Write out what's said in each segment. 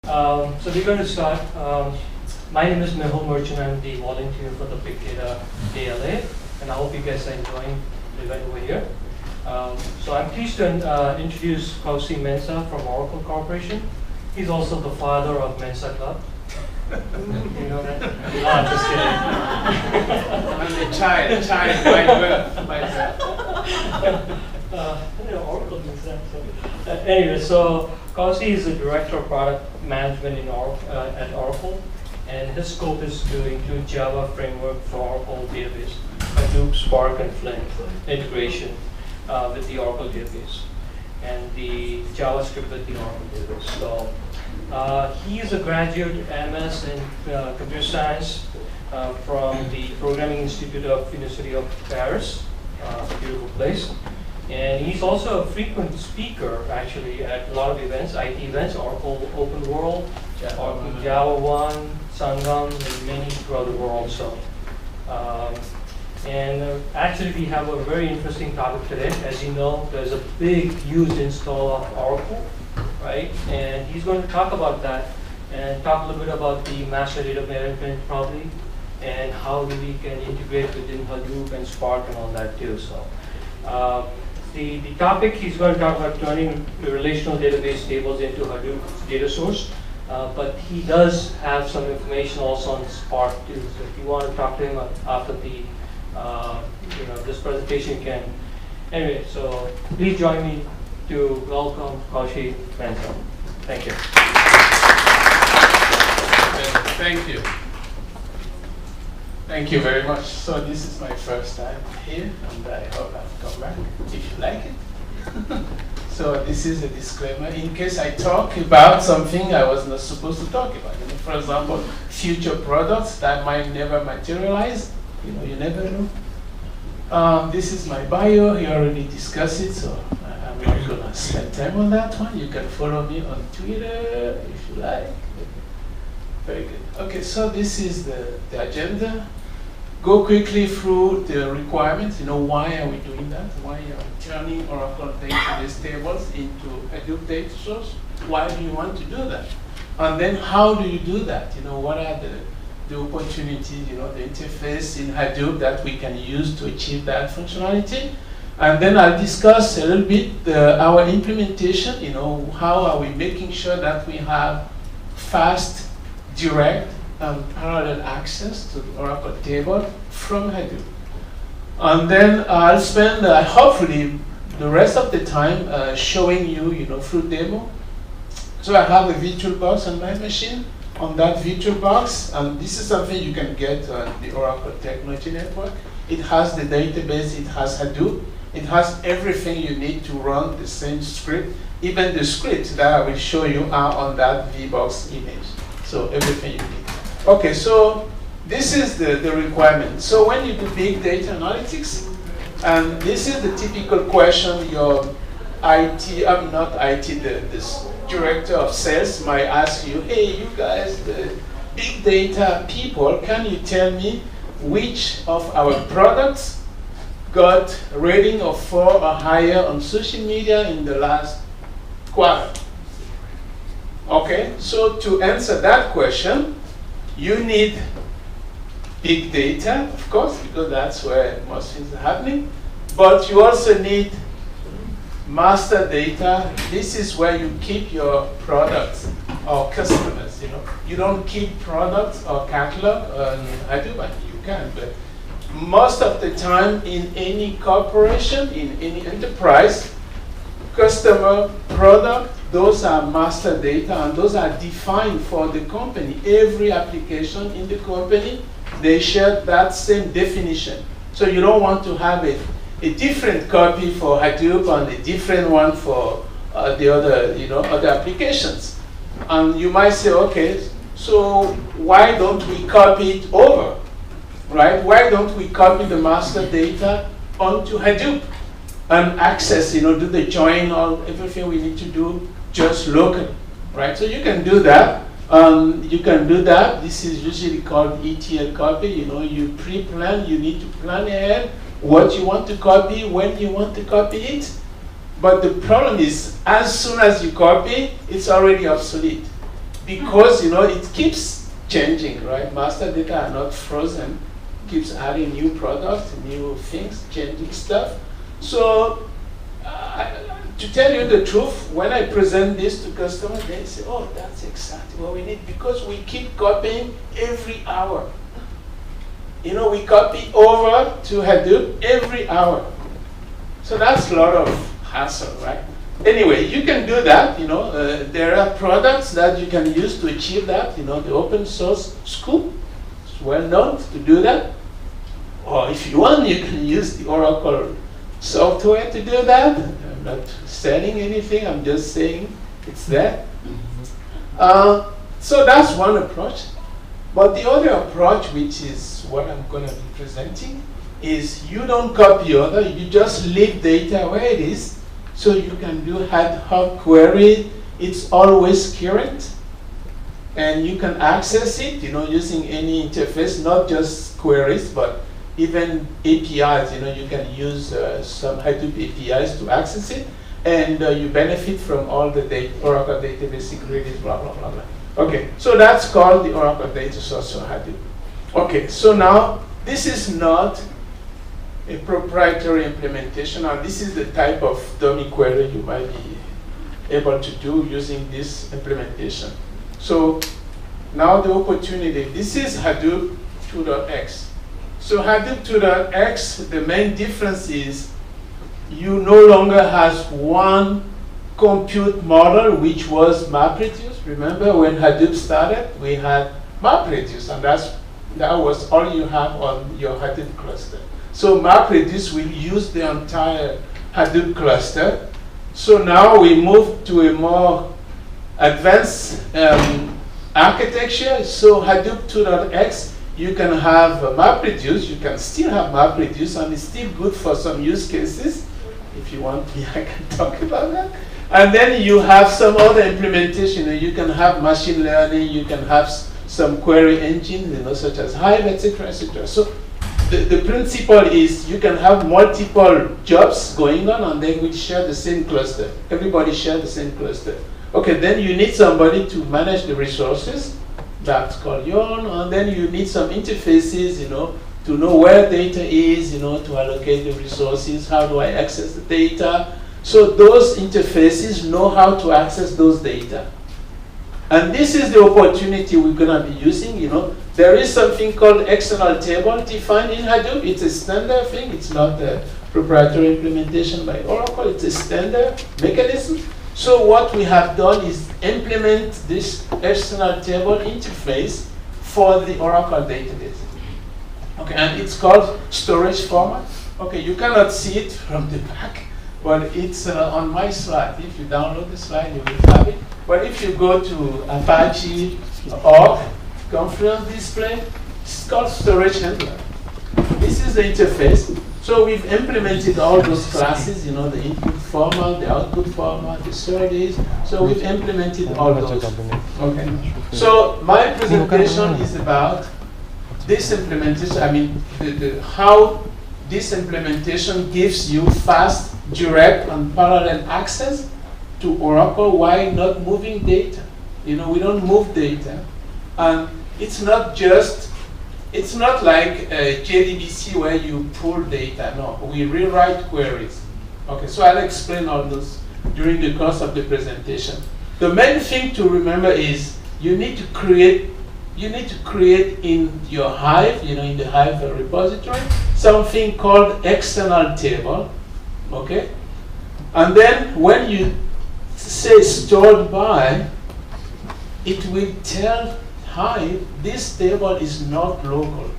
So we're going to start. My name is Mehul Merchant. I'm the volunteer for the Big Data DLA, and I hope you guys are enjoying the event over here. So I'm pleased to introduce Kuassi Mensah from Oracle Corporation. He's also the father of Mensah Club. You know that? No, I'm just kidding. I'm the child by birth. Oracle means that. So. Anyway, so Kuassi is the director of product management in at Oracle, and his scope is to include Java framework for Oracle database, Hadoop, Spark, and Flink integration with the Oracle database, and the JavaScript with the Oracle database. So he is a graduate MS in computer science from the Programming Institute of University of Paris, beautiful place. And he's also a frequent speaker, actually, at a lot of events, IT events, Oracle Open World, Oracle Java 1, Sangam, and many throughout the world. So, actually, we have a very interesting topic today. As you know, there's a big, huge install of Oracle, right? And he's going to talk about that and talk a little bit about the master data management probably, and how we can integrate within Hadoop and Spark and all that too. So. The topic, he's going to talk about turning the relational database tables into Hadoop DataSource, but he does have some information also on Spark too. So if you want to talk to him after the this presentation, you can. Anyway, so please join me to welcome Kuassi Mensah. Thank you. Thank you. Thank you very much. So this is my first time here, and I hope I'll come back if you like it. So this is a disclaimer in case I talk about something I was not supposed to talk about. For example, future products that might never materialize. You never know. This is my bio. He already discussed it, so I'm not gonna spend time on that one. You can follow me on Twitter if you like. Very good. Okay, so this is the agenda. Go quickly through the requirements. Why are we doing that? Why are we turning Oracle database tables into Hadoop DataSource? Why do you want to do that? And then how do you do that? What are the opportunities, the interface in Hadoop that we can use to achieve that functionality? And then I'll discuss a little bit our implementation. How are we making sure that we have fast, direct and parallel access to the Oracle table from Hadoop. And then I'll spend hopefully the rest of the time showing you, through demo. So I have a VirtualBox on my machine. On that VirtualBox, and this is something you can get on the Oracle Technology Network. It has the database, it has Hadoop, it has everything you need to run the same script. Even the scripts that I will show you are on that VBox image. So everything you need. Okay, so this is the requirement. So when you do big data analytics, and this is the typical question your this director of sales might ask you, hey, you guys, the big data people, can you tell me which of our products got a rating of 4 or higher on social media in the last quarter? Okay, so to answer that question, you need big data, of course, because that's where most things are happening. But you also need master data. This is where you keep your products or customers. You don't keep products or catalog on Hadoop. You can, but most of the time in any corporation, in any enterprise, customer, product, those are master data, and those are defined for the company. Every application in the company, they share that same definition. So you don't want to have a different copy for Hadoop and a different one for the other, other applications. And you might say, okay, so why don't we copy it over, right? Why don't we copy the master data onto Hadoop and access, do the join, everything we need to do just locally, right? So you can do that. This is usually called ETL copy. You pre-plan. You need to plan ahead what you want to copy, when you want to copy it. But the problem is, as soon as you copy, it's already obsolete. because it keeps changing, right? Master data are not frozen, keeps adding new products, new things, changing stuff. So to tell you the truth, when I present this to customers, they say, oh, that's exactly what we need, because we keep copying every hour. We copy over to Hadoop every hour. So that's a lot of hassle, right? Anyway, you can do that. There are products that you can use to achieve that. The open source Scoop is well known to do that. Or if you want, you can use the Oracle software to do that. I'm not selling anything, I'm just saying it's there. So that's one approach. But the other approach, which is what I'm going to be presenting, is you don't copy other, you just leave data where it is, so you can do ad hoc query. It's always current, and you can access it, using any interface, not just queries, but even APIs. You can use some Hadoop APIs to access it, and you benefit from all the Oracle database securities, blah, blah, blah, blah. Okay, so that's called the Oracle DataSource or Hadoop. Okay, so now this is not a proprietary implementation, and this is the type of dummy query you might be able to do using this implementation. So now the opportunity, this is Hadoop 2.x. So Hadoop 2.x, the main difference is you no longer has one compute model, which was MapReduce. Remember when Hadoop started, we had MapReduce, and that was all you have on your Hadoop cluster. So MapReduce will use the entire Hadoop cluster. So now we move to a more advanced architecture. So Hadoop 2.x, you can have MapReduce, you can still have MapReduce, and it's still good for some use cases. If you want me, I can talk about that. And then you have some other implementation. You can have machine learning, you can have some query engines, such as Hive, etc., etc. So the principle is you can have multiple jobs going on, and they will share the same cluster. Everybody share the same cluster. Okay, then you need somebody to manage the resources. That's called Yarn. And then you need some interfaces, to know where data is, to allocate the resources. How do I access the data? So those interfaces know how to access those data. And this is the opportunity we're going to be using. There is something called external table defined in Hadoop. It's a standard thing. It's not a proprietary implementation by Oracle. It's a standard mechanism. So what we have done is implement this external table interface for the Oracle database. Okay, and it's called storage format. Okay, you cannot see it from the back, but it's on my slide. If you download the slide, you will have it. But if you go to Apache org, Confluence display, it's called storage handler. This is the interface. So we've implemented all those classes, the input format, the output format, the service. So we've implemented all those. Okay. So my presentation is about this implementation. How this implementation gives you fast, direct, and parallel access to Oracle while not moving data. We don't move data. And it's not like JDBC where you pull data. No, we rewrite queries. Okay, so I'll explain all those during the course of the presentation. The main thing to remember is you need to create in your Hive, in the Hive repository, something called external table. Okay, and then when you say stored by, it will tell Hive this table is not local,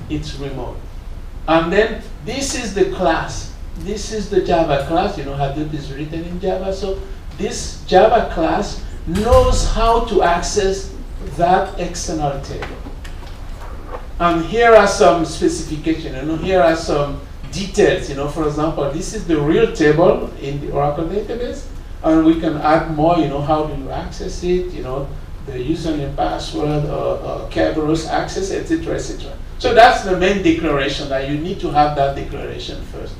it's remote. And then this is the class. This is the Java class. Hadoop is written in Java, so this Java class knows how to access that external table. And here are some specifications. Here are some details. For example, this is the real table in the Oracle database, and we can add more. How do you access it? The username, password, or Kerberos access, etc., etc. So that's the main declaration. That you need to have that declaration first.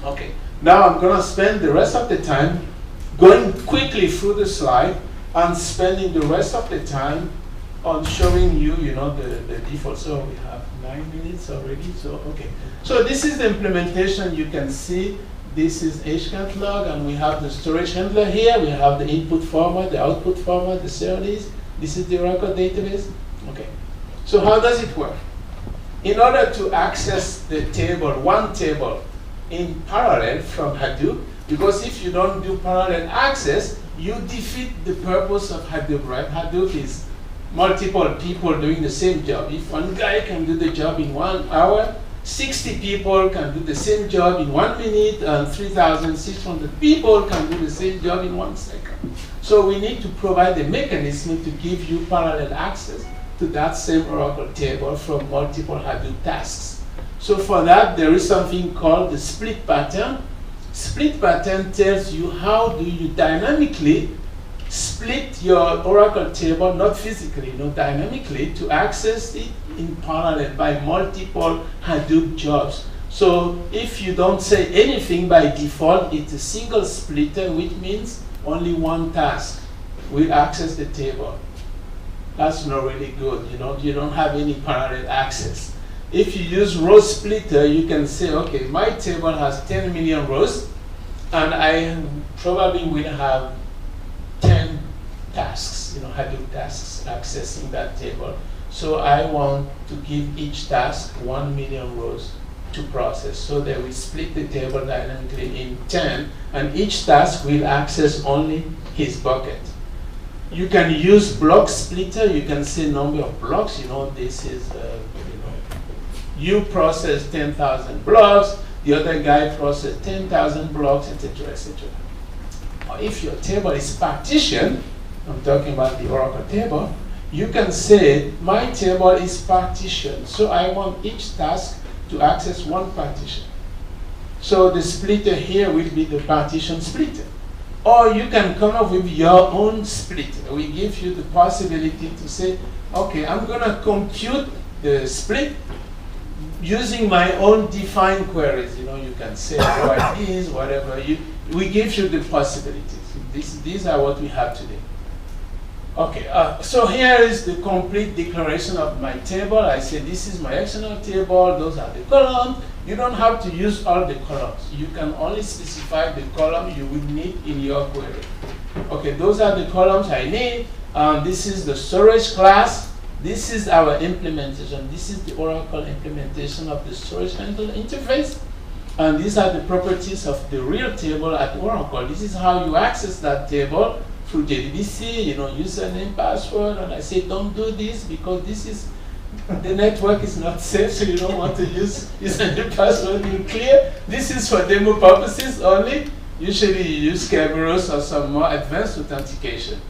Okay. Now I'm going to spend the rest of the time going quickly through the slide and spending the rest of the time on showing you, the default. So we have 9 minutes already, so okay. So this is the implementation. You can see this is hcatLog, and we have the storage handler here. We have the input format, the output format, the series. This is the Oracle database. Okay. So how does it work? In order to access the table, one table, in parallel from Hadoop, because if you don't do parallel access, you defeat the purpose of Hadoop, right? Hadoop is multiple people doing the same job. If one guy can do the job in 1 hour, 60 people can do the same job in 1 minute, and 3,600 people can do the same job in 1 second. So we need to provide a mechanism to give you parallel access to that same Oracle table from multiple Hadoop tasks. So for that, there is something called the split pattern. Split pattern tells you how do you dynamically split your Oracle table, not physically, dynamically, to access it in parallel by multiple Hadoop jobs. So if you don't say anything by default, it's a single splitter, which means only one task will access the table. That's not really good. You don't have any parallel access. If you use row splitter, you can say, okay, my table has 10 million rows, and I probably will have 10 tasks, Hadoop tasks accessing that table. So I want to give each task 1 million rows to process. So that we split the table dynamically in 10, and each task will access only his bucket. You can use block splitter. You can say number of blocks. This is, you process 10,000 blocks, the other guy process 10,000 blocks, etc., etc. If your table is partitioned, I'm talking about the Oracle table, you can say, my table is partitioned, so I want each task to access one partition. So the splitter here will be the partition splitter. Or you can come up with your own splitter. We give you the possibility to say, okay, I'm going to compute the split using my own defined queries. You can say what it is, whatever. We give you the possibilities. These are what we have today. Okay, so here is the complete declaration of my table. I say this is my XML table, those are the columns. You don't have to use all the columns. You can only specify the column you will need in your query. Okay, those are the columns I need. This is the storage class. This is our implementation. This is the Oracle implementation of the storage handle interface. And these are the properties of the real table at Oracle. This is how you access that table through JDBC, username, password. And I say, don't do this because this is, the network is not safe, so you don't want to use username, password in clear. This is for demo purposes only. Usually you use Kerberos or some more advanced authentication.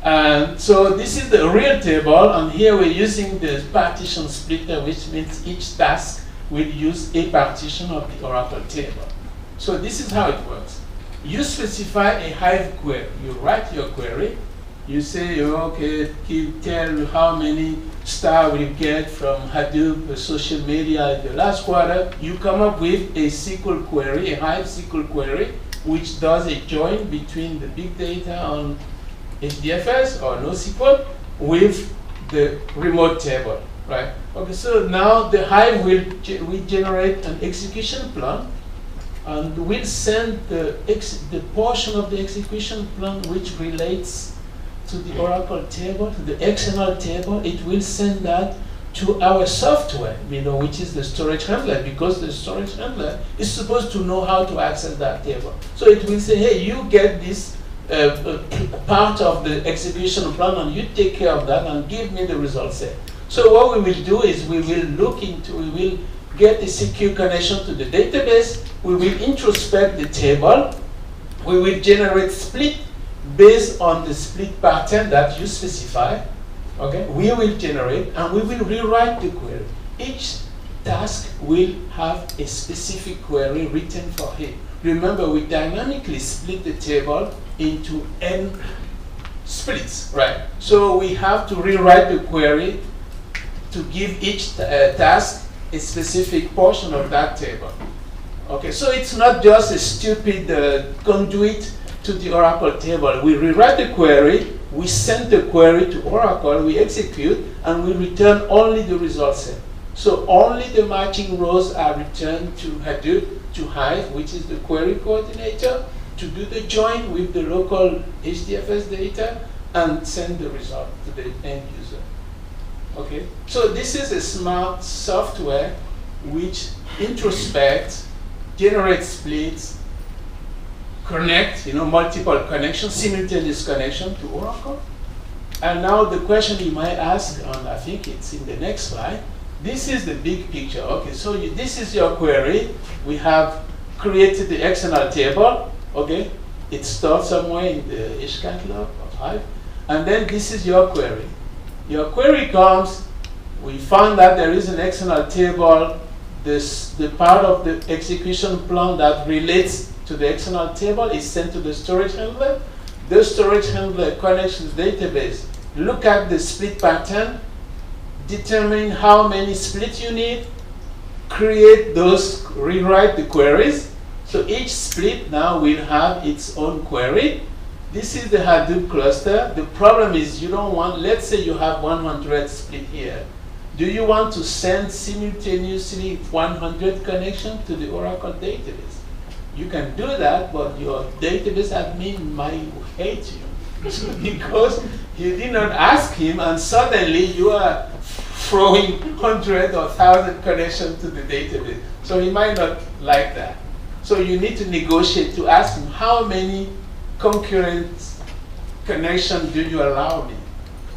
And so this is the real table, and here we're using the partition splitter, which means each task will use a partition of the Oracle table. So this is how it works. You specify a Hive query. You write your query. You say, okay, tell how many stars we get from Hadoop social media in the last quarter. You come up with a SQL query, a Hive SQL query, which does a join between the big data on HDFS or NoSQL with the remote table, right? Okay, so now the Hive will generate an execution plan, and will send the portion of the execution plan which relates to the Oracle table, to the XML table. It will send that to our software, which is the storage handler, because the storage handler is supposed to know how to access that table. So it will say, hey, you get this part of the execution plan, and you take care of that and give me the result set. So what we will do is we will get a secure connection to the database, we will introspect the table, we will generate split based on the split pattern that you specify. Okay, we will generate and we will rewrite the query. Each task will have a specific query written for it. Remember, we dynamically split the table into n splits, right? So we have to rewrite the query to give each task a specific portion of that table. Okay, so it's not just a stupid conduit to the Oracle table. We rewrite the query, we send the query to Oracle, we execute, and we return only the result set. So only the matching rows are returned to Hadoop, to Hive, which is the query coordinator, to do the join with the local HDFS data and send the result to the end user. Okay? So this is a smart software which introspects, generates splits, connect, multiple connections, simultaneous connection to Oracle. And now the question you might ask, and I think it's in the next slide, this is the big picture. Okay, so this is your query. We have created the XML table. Okay, it's stored somewhere in the H catalog of Hive. And then this is your query. Your query comes, we found that there is an XML table. The part of the execution plan that relates to the XML table is sent to the storage handler. The storage handler connects to the database. Look at the split pattern, determine how many splits you need, create those, rewrite the queries. So each split now will have its own query. This is the Hadoop cluster. The problem is you don't want, let's say you have 100 split here. Do you want to send simultaneously 100 connections to the Oracle database? You can do that, but your database admin might hate you because you did not ask him, and suddenly you are throwing 100 or 1,000 connections to the database. So he might not like that. So you need to negotiate to ask him, how many concurrent connections do you allow me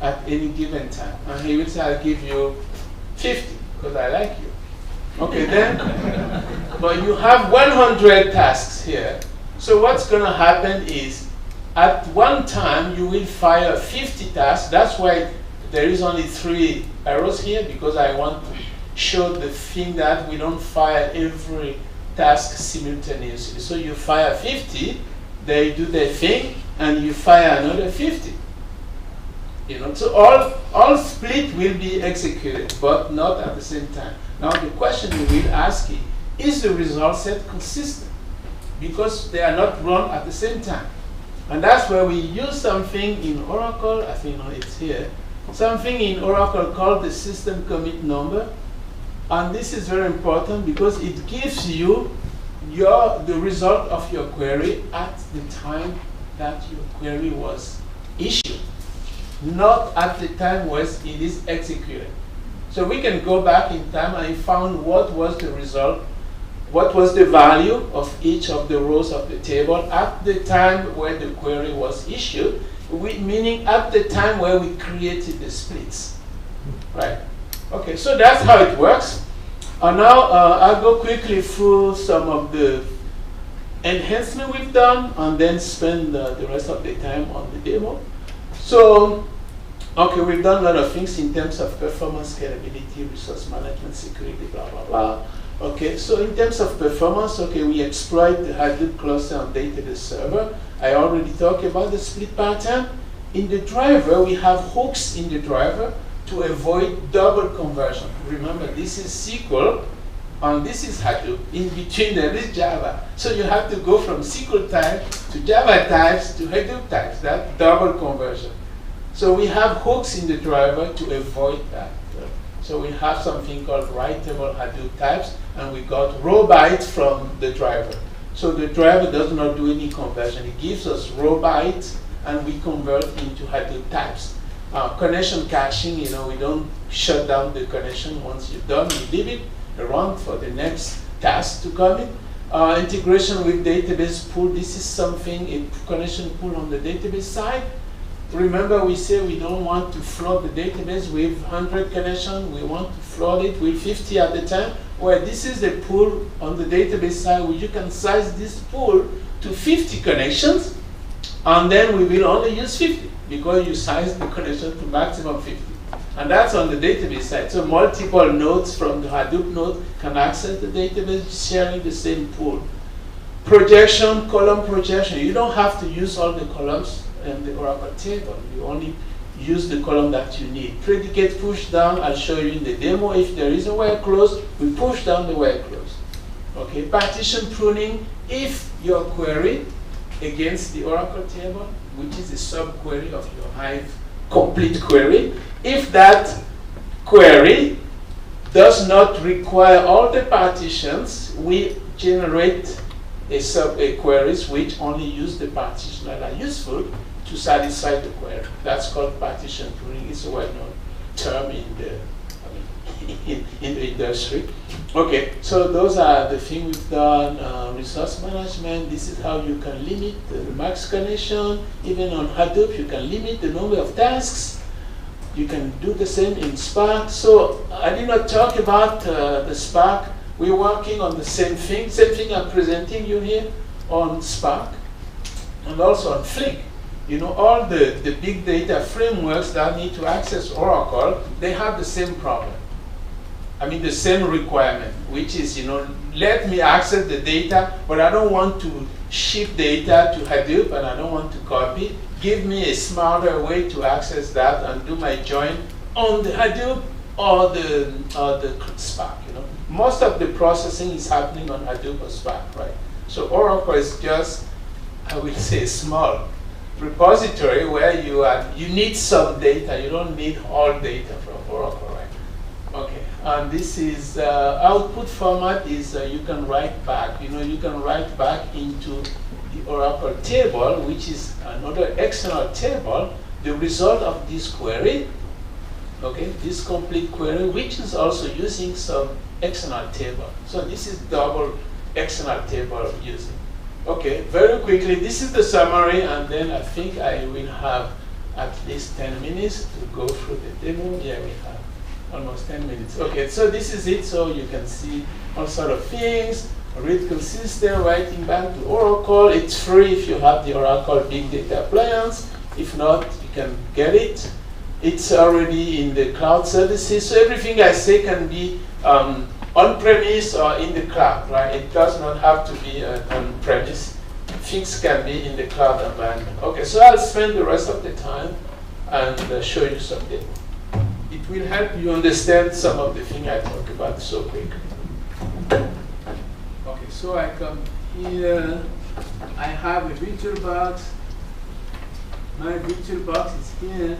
at any given time? And he will say, I'll give you 50, because I like you. Okay, then, but you have 100 tasks here. So what's going to happen is, at one time, you will fire 50 tasks. That's why there is only 3 arrows here, because I want to show the thing that we don't fire every task simultaneously. So you fire 50, they do their thing, and you fire another 50. So all split will be executed, but not at the same time. Now the question we will ask is the result set consistent? Because they are not run at the same time. And that's where we use something in Oracle, I think it's here, something in Oracle called the system commit number. And this is very important because it gives you the result of your query at the time that your query was issued, not at the time when it is executed. So we can go back in time and found what was the result, what was the value of each of the rows of the table at the time when the query was issued, meaning at the time where we created the splits. Right? Okay, so that's how it works. And now I'll go quickly through some of the enhancement we've done and then spend the rest of the time on the demo. So, okay, we've done a lot of things in terms of performance, scalability, resource management, security, blah, blah, blah. Okay, so in terms of performance, okay, we exploit the Hadoop cluster on database server. I already talked about the split pattern. In the driver, we have hooks in the driver to avoid double conversion. Remember, this is SQL, and this is Hadoop. In between, there is Java. So you have to go from SQL types to Java types to Hadoop types. That's double conversion. So we have hooks in the driver to avoid that. So we have something called writable Hadoop types, and we got row bytes from the driver. So the driver does not do any conversion. It gives us row bytes, and we convert into Hadoop types. Connection caching, we don't shut down the connection once you're done. You leave it around for the next task to come in. Integration with database pool. This is something, a connection pool on the database side. Remember, we say we don't want to flood the database with 100 connections. We want to flood it with 50 at the time. Where this is a pool on the database side where you can size this pool to 50 connections, and then we will only use 50 because you size the connection to maximum 50. And that's on the database side. So multiple nodes from the Hadoop node can access the database sharing the same pool. Projection, column projection. You don't have to use all the columns in the Oracle table. You only use the column that you need. Predicate push down, I'll show you in the demo. If there is a where clause, we push down the where clause. Okay, partition pruning. If your query against the Oracle table, which is a subquery of your Hive complete query. If that query does not require all the partitions, we generate a queries which only use the partitions that are useful to satisfy the query. That's called partition tuning. It's a well-known term in the in the industry. Okay, so those are the things we've done. Resource management. This is how you can limit the max connection. Even on Hadoop, you can limit the number of tasks. You can do the same in Spark. So I did not talk about the Spark. We're working on the same thing I'm presenting you here on Spark, and also on Flink. You know, all the big data frameworks that need to access Oracle, they have the same problem. I mean, the same requirement, which is, you know, let me access the data, but I don't want to ship data to Hadoop, and I don't want to copy. Give me a smarter way to access that and do my join on the Hadoop or the Spark. You know, most of the processing is happening on Hadoop or Spark, right? So Oracle is just, I will say, small repository where you need some data. You don't need all data from Oracle, right? Okay, and this is output format is you can write back. You know, you can write back into the Oracle table, which is another external table, the result of this query. Okay, this complete query, which is also using some external table. So this is double external table using. Okay, very quickly, this is the summary, and then I think I will have at least 10 minutes to go through the demo. Yeah, we have almost 10 minutes. Okay, so this is it. So you can see all sort of things. Read consistent, writing back to Oracle. It's free if you have the Oracle Big Data Appliance. If not, you can get it. It's already in the cloud services. So everything I say can be on-premise or in the cloud, right? It does not have to be on-premise. Things can be in the cloud environment. Okay, so I'll spend the rest of the time and show you some demo. It will help you understand some of the things I talk about so quickly. Okay, so I come here. I have a VirtualBox. My VirtualBox is here.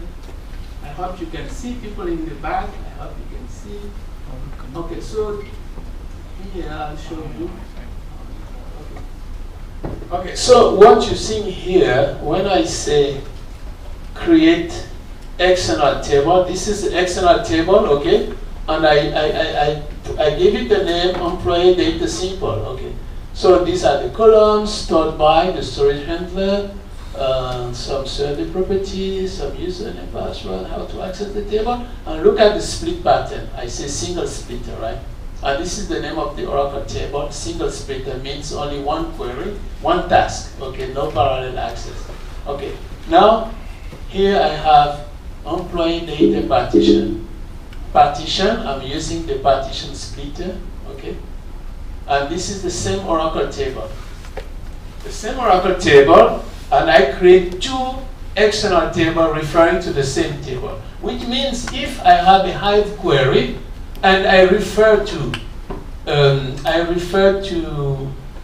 I hope you can see people in the back. I hope you can see. Okay, so here I'll show you. Okay, so what you see here, when I say create external table, this is the external table, okay? And I give it the name employee data simple, okay? So these are the columns stored by the storage handler, some certain properties, some username, password, how to access the table, and look at the split pattern. I say single splitter, right? And this is the name of the Oracle table. Single splitter means only one query, one task, okay, no parallel access. Okay, now here I have employee data partition. Partition, I'm using the partition splitter, okay? And this is the same Oracle table. The same Oracle table, and I create two external tables referring to the same table, which means if I have a Hive query and I refer to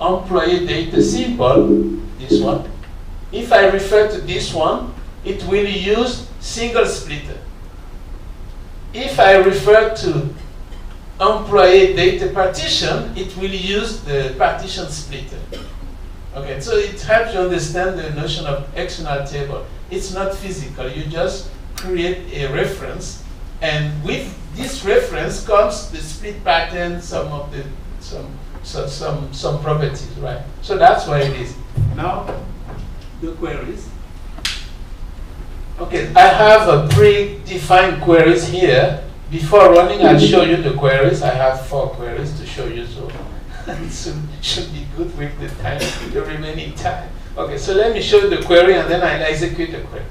employee data simple, this one. If I refer to this one, it will use single splitter. If I refer to employee data partition, it will use the partition splitter. Okay, so it helps you understand the notion of external table. It's not physical. You just create a reference, and with this reference comes the split pattern, some properties, right? So that's what it is. Now, the queries. Okay, I have a predefined queries here. Before running, I'll show you the queries. I have 4 queries to show you, so it should be good with the time, the remaining time. Okay, so let me show you the query, and then I'll execute the query.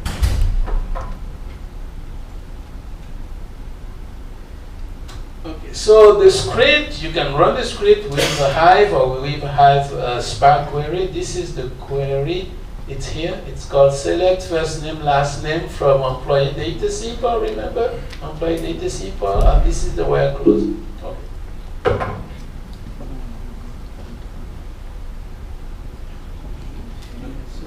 Okay, so the script, you can run the script with a Hive or with a Hive Spark query. This is the query. It's here. It's called select first name, last name from employee data simple. Remember? Employee data simple. And this is the where clause. Okay. So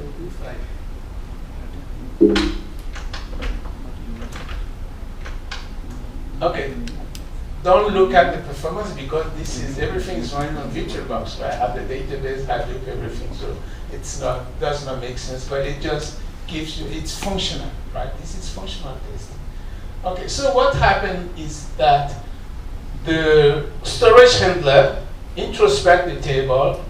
Okay, don't look at the performance because this is everything is running on VirtualBox. I have the database, Hadoop, everything, so it's not does not make sense. But it just gives you it's functional, right? This is functional testing. Okay, so what happened is that the storage handler introspect the table,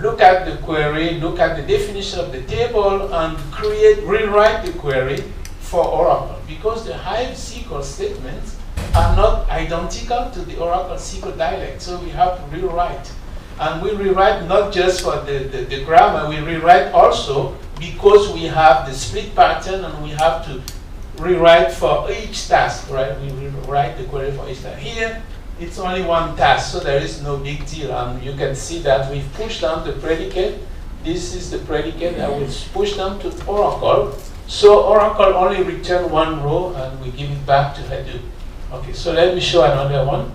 look at the query, look at the definition of the table, and rewrite the query for Oracle. Because the Hive SQL statements are not identical to the Oracle SQL dialect, so we have to rewrite. And we rewrite not just for the grammar, we rewrite also because we have the split pattern and we have to rewrite for each task, right? We rewrite the query for each task. Here, it's only one task, so there is no big deal. And you can see that we've pushed down the predicate. This is the predicate that we push down to Oracle. So Oracle only return one row, and we give it back to Hadoop. Okay, so let me show another one.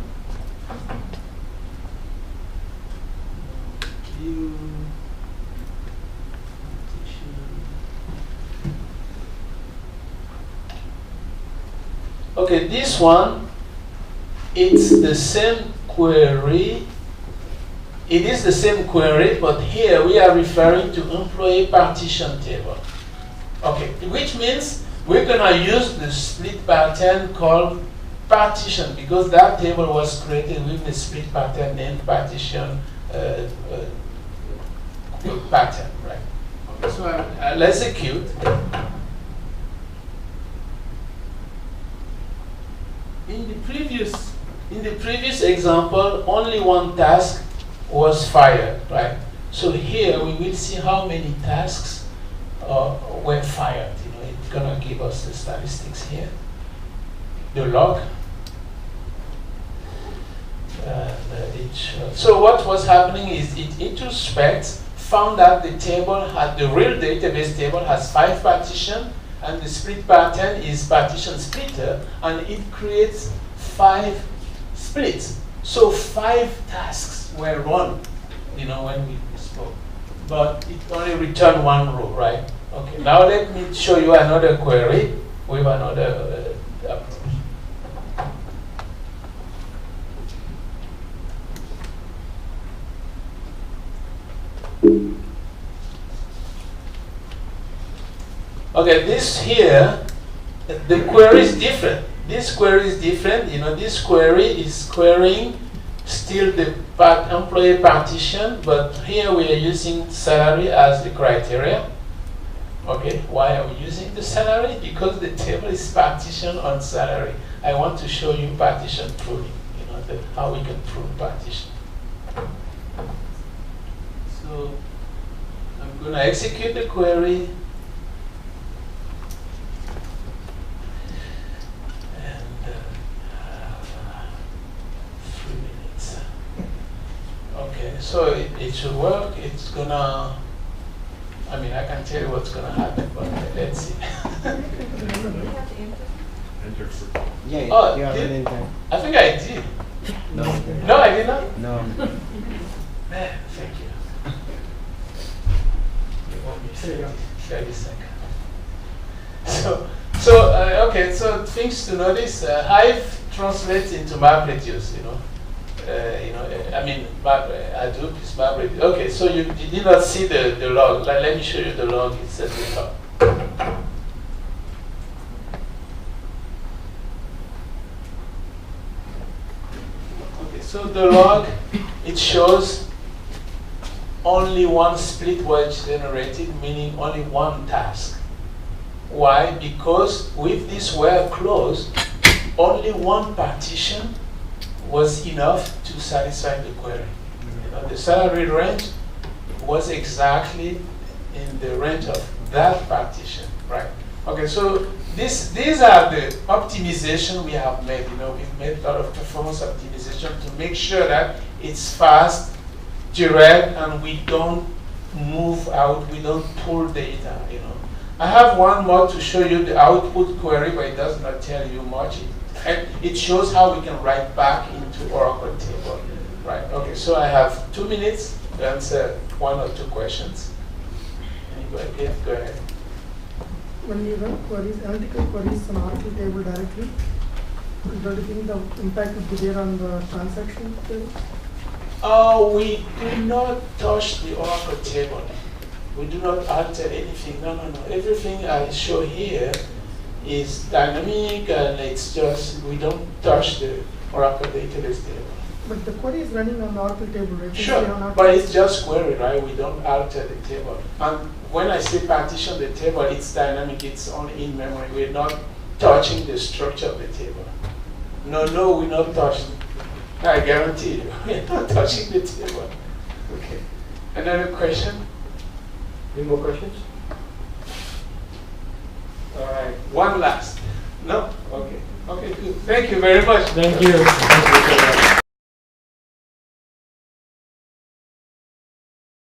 Okay, this one, it's the same query. It is the same query, but here we are referring to employee partition table. Okay, which means we're gonna use the split pattern called partition because that table was created with the split pattern named partition pattern, right? Okay, so I'll execute. In the previous example, only one task was fired, right? So here we will see how many tasks were fired. You know, it's gonna give us the statistics here. The log. So what was happening is it introspects, found that the table had the real database table has 5 partitions. And the split pattern is partition splitter, and it creates 5 splits. So 5 tasks were run, you know, when we spoke. But it only returned one row, right? Okay, now let me show you another query with another approach. Okay, this here, the query is different. This query is different. You know, this query is querying still the employee partition, but here we are using salary as the criteria. Okay, why are we using the salary? Because the table is partitioned on salary. I want to show you partition proving, you know, how we can prove partition. So I'm going to execute the query. Okay, so it should work. It's gonna, I mean, I can tell you what's gonna happen, but let's see. Yeah, oh, you have an enter. I think I did. No. No, I did not? No. Man, thank you. You want me to 30 seconds. Okay, so things to notice. Hive translates into MapReduce, you know. I mean, Hadoop is MapReduce. Okay, so you did not see the log. Let me show you the log. It's at the top. Okay, so the log, it shows only one split was generated, meaning only one task. Why? Because with this where closed, only one partition was enough to satisfy the query. You know, the salary range was exactly in the range of that partition, right? Okay, so these are the optimization we have made. You know, we've made a lot of performance optimization to make sure that it's fast, direct, and we don't move out, we don't pull data. You know, I have one more to show you the output query, but it does not tell you much. It shows how we can write back into Oracle table, right? Okay, so I have 2 minutes to answer 1 or 2 questions. Anybody? Yeah, go ahead. when you run queries, analytical queries on Oracle table directly, do you think the impact would be there on the transaction table? We do not touch the Oracle table. We do not alter anything. No. Everything I show here is dynamic, and it's just, we don't touch the Oracle database table. But the query is running on the Oracle table, right? Sure, but it's just query, right? We don't alter the table. And when I say partition the table, it's dynamic, it's only in memory. We're not touching the structure of the table. No, we're not touching. I guarantee you, we're not touching the table. Okay. Another question? Any more questions? All right, one last. No? Okay. Okay, good. Thank you very much. Thank you.